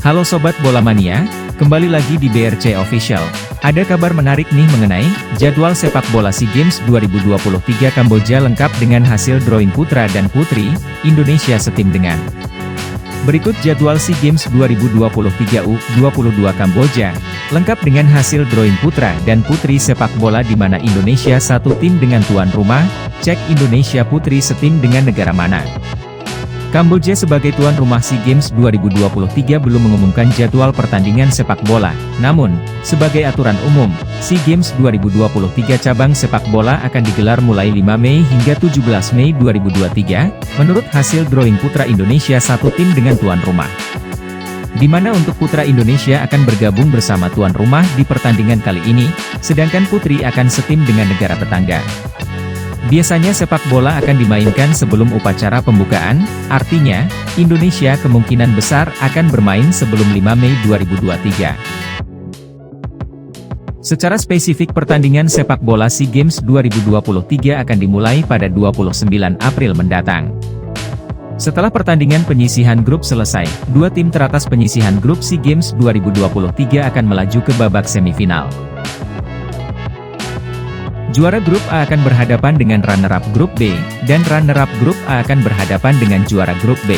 Halo Sobat Bola Mania, kembali lagi di BRC Official. Ada kabar menarik nih mengenai jadwal sepak bola SEA Games 2023 Kamboja lengkap dengan hasil drawing putra dan putri, Indonesia setim dengan. Berikut jadwal SEA Games 2023 U22 Kamboja, lengkap dengan hasil drawing putra dan putri sepak bola di mana Indonesia satu tim dengan tuan rumah, cek Indonesia putri setim dengan negara mana. Kamboja sebagai tuan rumah SEA Games 2023 belum mengumumkan jadwal pertandingan sepak bola, namun, sebagai aturan umum, SEA Games 2023 cabang sepak bola akan digelar mulai 5 Mei hingga 17 Mei 2023, menurut hasil drawing putra Indonesia satu tim dengan tuan rumah. Di mana untuk putra Indonesia akan bergabung bersama tuan rumah di pertandingan kali ini, sedangkan putri akan setim dengan negara tetangga. Biasanya sepak bola akan dimainkan sebelum upacara pembukaan, artinya, Indonesia kemungkinan besar akan bermain sebelum 5 Mei 2023. Secara spesifik pertandingan sepak bola SEA Games 2023 akan dimulai pada 29 April mendatang. Setelah pertandingan penyisihan grup selesai, dua tim teratas penyisihan grup SEA Games 2023 akan melaju ke babak semifinal. Juara grup A akan berhadapan dengan runner-up grup B, dan runner-up grup A akan berhadapan dengan juara grup B.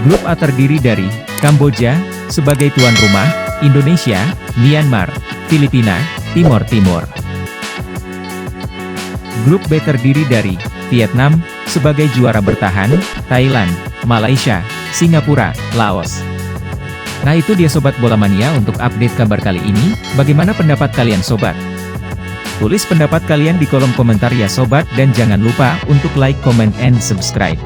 Grup A terdiri dari Kamboja sebagai tuan rumah, Indonesia, Myanmar, Filipina, Timor Timur. Grup B terdiri dari Vietnam sebagai juara bertahan, Thailand, Malaysia, Singapura, Laos. Nah itu dia Sobat Bola Mania untuk update kabar kali ini. Bagaimana pendapat kalian Sobat? Tulis pendapat kalian di kolom komentar ya Sobat, dan jangan lupa untuk like, comment, and subscribe.